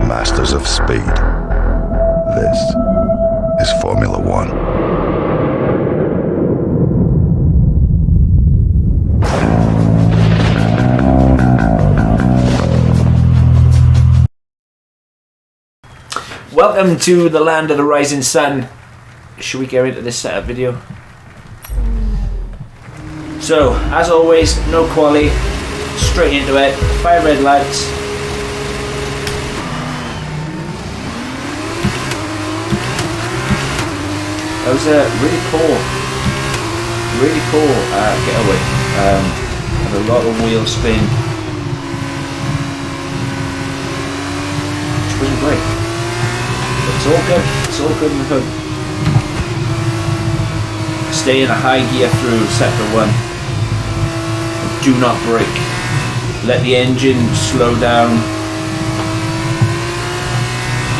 masters of speed. This is Formula One. Welcome to the land of the rising sun. Should we get into this setup video? So, as always, no quali, straight into it, 5 red lights. That was a really poor getaway. Had a lot of wheel spin. Which wasn't great. But it's all good. It's all good in the hood. Stay in a high gear through sector 1. Do not brake. Let the engine slow down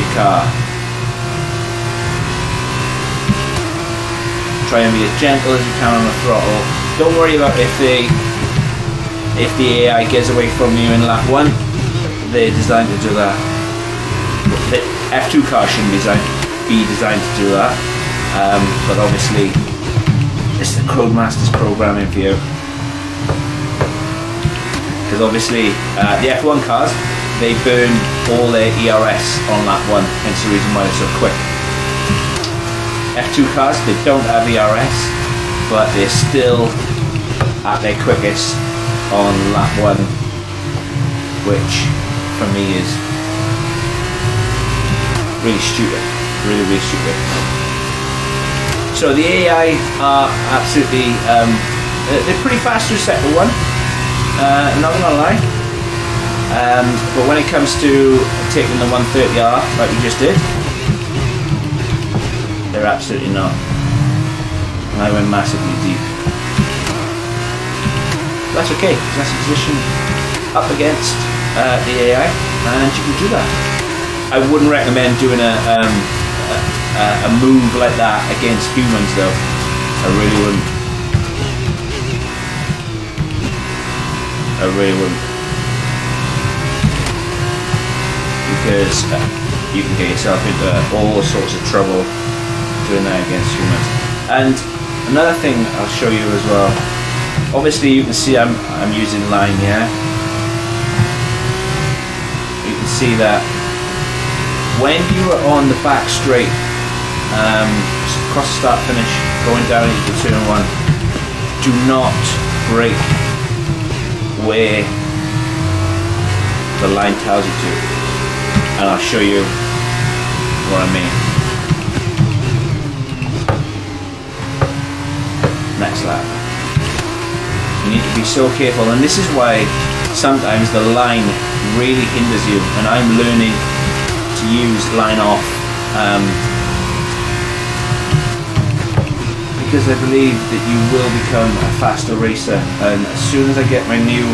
your car. Try and be as gentle as you can on the throttle. Don't worry about if the AI gets away from you in lap 1. They're designed to do that. The F2 cars shouldn't be designed to do that. But obviously, it's the Codemasters programming for you. Because obviously, the F1 cars, they burn all their ERS on lap 1, hence the reason why they're so quick. F2 cars, they don't have ERS, but they're still at their quickest on lap 1, which for me is really stupid, really stupid. So the AI are absolutely, they're pretty fast through sector 1, not gonna lie, but when it comes to taking the 130R like we just did, they're absolutely not. And I went massively deep. That's okay, because that's a position up against the AI, and you can do that. I wouldn't recommend doing a move like that against humans though. I really wouldn't. Because you can get yourself into all sorts of trouble doing that against humans. And another thing I'll show you as well. Obviously you can see I'm using line here. You can see that when you are on the back straight, cross start finish, going down into turn 1, do not brake where the line tells you to. And I'll show you what I mean. Next lap. You need to be so careful, and this is why sometimes the line really hinders you, and I'm learning to use line off because I believe that you will become a faster racer. And as soon as I get my new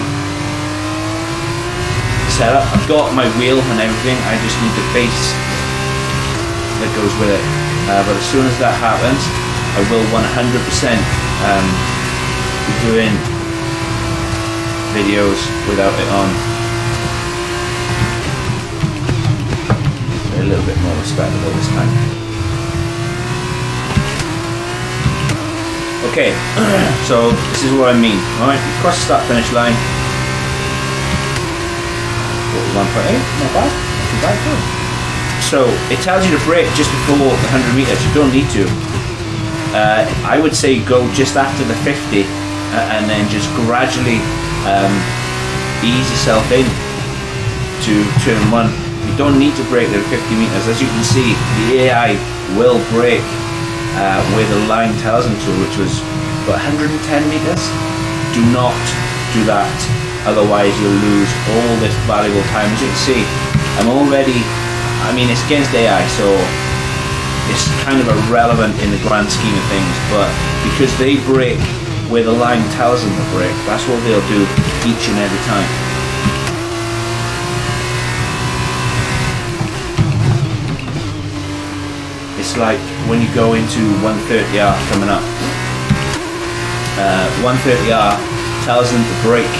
setup, I've got my wheel and everything, I just need the base that goes with it, but as soon as that happens, I will 100% be doing videos without it on. They're a little bit more respectable this time. Okay, so this is what I mean. Alright, you cross the start finish line. 41.8, not bad, not too bad too. So it tells you to brake just before the 100 meters. You don't need to. I would say go just after the 50 and then just gradually ease yourself in to turn 1. You don't need to brake at 50 meters. As you can see, the AI will brake where the line tells them to, which was about 110 meters. Do not do that, otherwise you'll lose all this valuable time. As you can see, I'm already, I mean, it's against AI, so it's kind of irrelevant in the grand scheme of things, but because they brake where the line tells them to brake, that's what they'll do each and every time. It's like when you go into 130R coming up. 130R tells them to brake,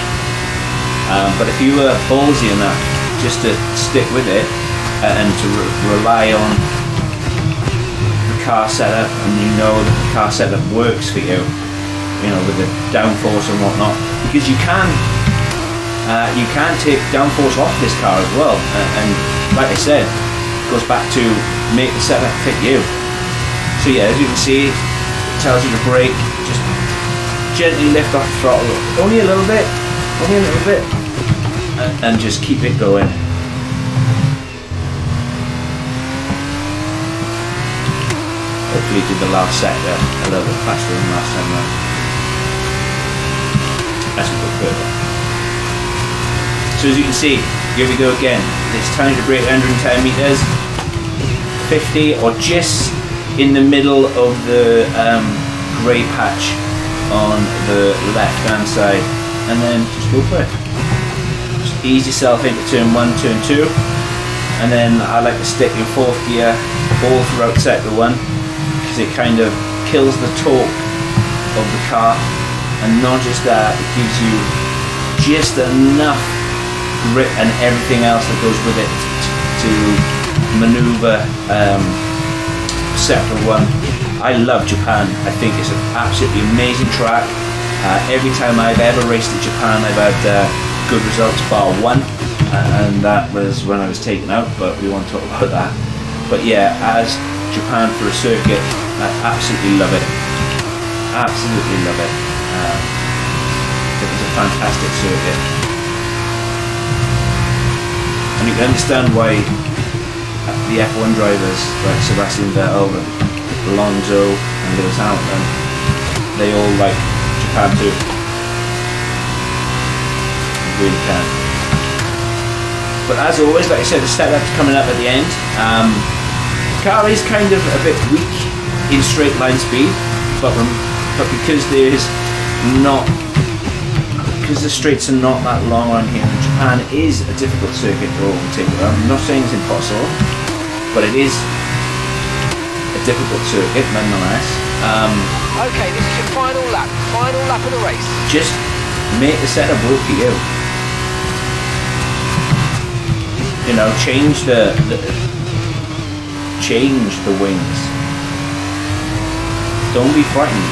but if you were ballsy enough just to stick with it, and to rely on the car setup, and you know that the car setup works for you, you know, with the downforce and whatnot, because you can take downforce off this car as well, and like I said, it goes back to make the setup fit you. So yeah, as you can see, it tells you to brake, just gently lift off the throttle, only a little bit, and just keep it going. Hopefully did the last sector a little bit faster than last time round. That's a good curve. So as you can see, here we go again. It's time to brake 110 meters, 50 or just in the middle of the grey patch on the left hand side, and then just go for it. Just ease yourself into turn 1, turn 2, and then I like to stick in 4th gear all throughout sector 1, because it kind of kills the torque of the car, and not just that, it gives you just enough grip and everything else that goes with it to maneuver sector 1. I love Japan. I think it's an absolutely amazing track. Every time I've ever raced in Japan, I've had good results bar one, and that was when I was taken out, but we won't talk about that. But yeah, as Japan for a circuit, I absolutely love it. Absolutely love it. It was a fantastic circuit. And you can understand why the F1 drivers like Sebastian Vettel, Alonso and Lewis Hamilton, they all like Japan too. You really can. But as always, like I said, the setup's coming up at the end. The car is kind of a bit weak in straight line speed, but because the straights are not that long on here, and Japan is a difficult circuit to overtake. I'm not saying it's impossible, but it is a difficult circuit nonetheless. Okay, this is your final lap of the race. Just make the setup work for you. You know, change the wings. Don't be frightened.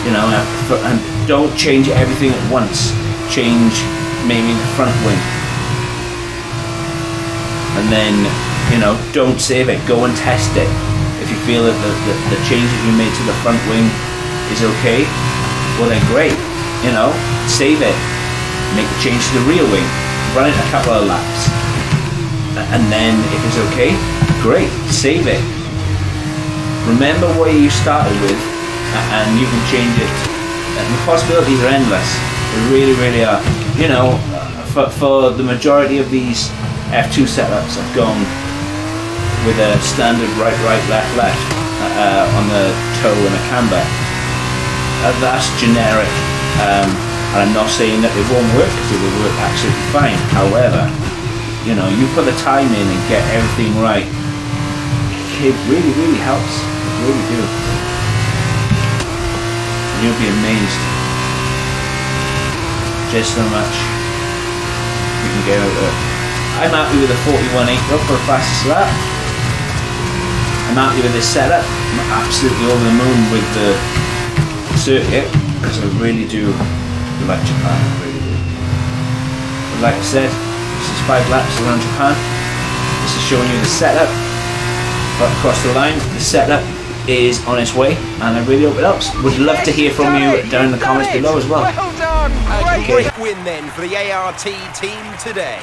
You know, and don't change everything at once. Change maybe the front wing, and then, you know, don't save it. Go and test it. If you feel that the change that you made to the front wing is okay, well then great. You know, save it. Make the change to the rear wing. Run it a couple of laps, and then if it's okay, great. Save it. Remember where you started with, and you can change it. And the possibilities are endless. They really, really are. You know, for the majority of these F2 setups, I've gone with a standard right, left on the toe and a camber. That's generic, and I'm not saying that it won't work, because it will work absolutely fine. However, you know, you put the time in and get everything right, it really, really helps. It really do. You'll be amazed just how much you can get out of it. I'm happy with a 41.8 for a fastest lap. I'm happy with this setup. I'm absolutely over the moon with the circuit, because I really do like Japan. I really do. But like I said, this is 5 laps around Japan. This is showing you the setup. But across the line, the setup is on its way, and I really hope it helps. Would love to hear from you down in the comments below as well. Well done! Okay. Great win then for the ART team today.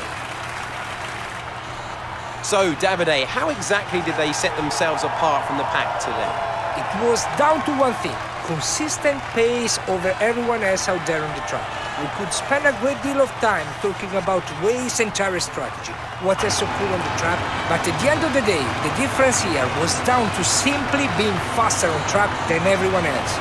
So, Davide, how exactly did they set themselves apart from the pack today? It was down to one thing: consistent pace over everyone else out there on the track. We could spend a great deal of time talking about race and tire strategy, what is so cool on the track, but at the end of the day, the difference here was down to simply being faster on track than everyone else.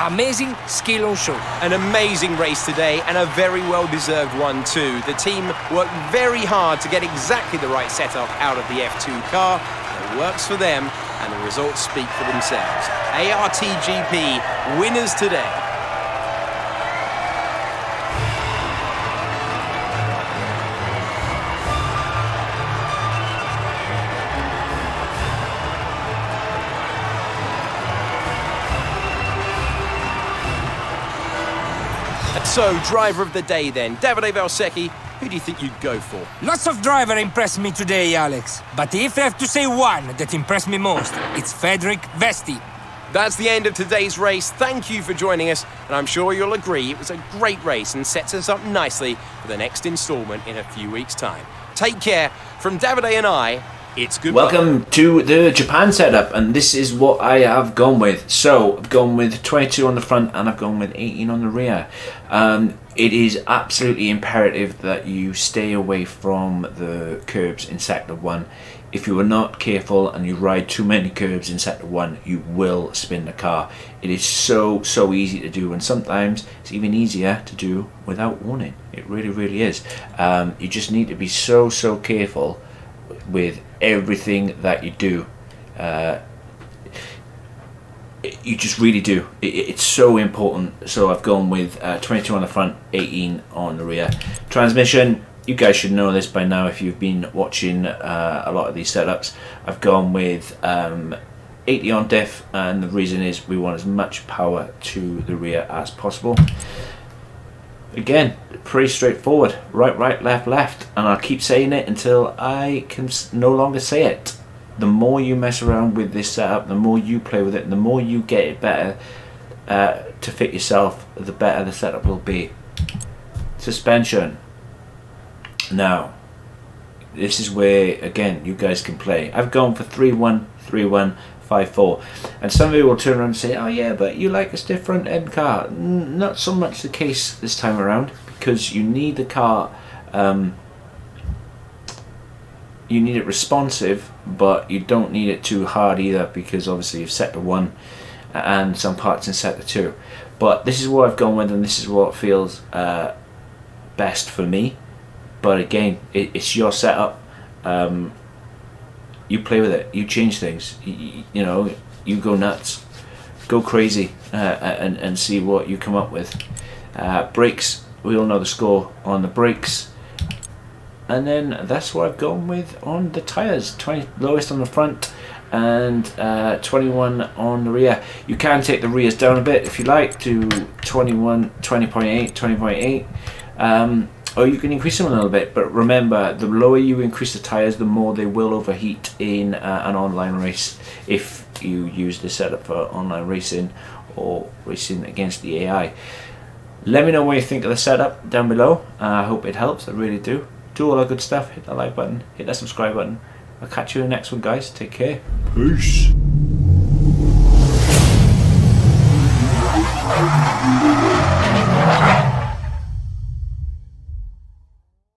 Amazing skill on show. An amazing race today, and a very well-deserved one too. The team worked very hard to get exactly the right setup out of the F2 car. It works for them, and the results speak for themselves. ARTGP winners today. So, driver of the day then, Davide Valsecchi, who do you think you'd go for? Lots of driver impressed me today, Alex. But if I have to say one that impressed me most, it's Federic Vesti. That's the end of today's race. Thank you for joining us, and I'm sure you'll agree it was a great race and sets us up nicely for the next instalment in a few weeks' time. Take care. From Davide and I, it's goodbye. Welcome to the Japan setup, and this is what I have gone with. So I've gone with 22 on the front and I've gone with 18 on the rear. It is absolutely imperative that you stay away from the curbs in sector 1. If you are not careful and you ride too many curbs in sector 1, you will spin the car. It is so easy to do, and sometimes it's even easier to do without warning. It really is. You just need to be so careful with everything that you do. You just really do. It's so important. So I've gone with 22 on the front, 18 on the rear. Transmission, you guys should know this by now if you've been watching a lot of these setups. I've gone with 80 on diff, and the reason is we want as much power to the rear as possible. Again, pretty straightforward. Right, left, and I'll keep saying it until I can no longer say it. The more you mess around with this setup, the more you play with it, the more you get it better to fit yourself, the better the setup will be. Suspension. Now, this is where, again, you guys can play. I've gone for 3-1, 3-1, 5-4. And some of you will turn around and say, oh yeah, but you like a stiff front end car. Not so much the case this time around, because you need the car, you need it responsive, but you don't need it too hard either, because obviously you've sector 1 and some parts in sector 2. But this is what I've gone with, and this is what feels best for me. But again, it's your setup. You play with it, you change things, you know, you go nuts, go crazy, and see what you come up with. Brakes, we all know the score on the brakes. And then that's what I've gone with on the tyres. 20 lowest on the front and 21 on the rear. You can take the rears down a bit if you like to 20.8, 20.8. Or you can increase them a little bit, but remember, the lower you increase the tyres, the more they will overheat in an online race if you use this setup for online racing or racing against the AI. Let me know what you think of the setup down below. I hope it helps, I really do. Do all that good stuff, hit that like button, hit that subscribe button. I'll catch you in the next one, guys. Take care. Peace.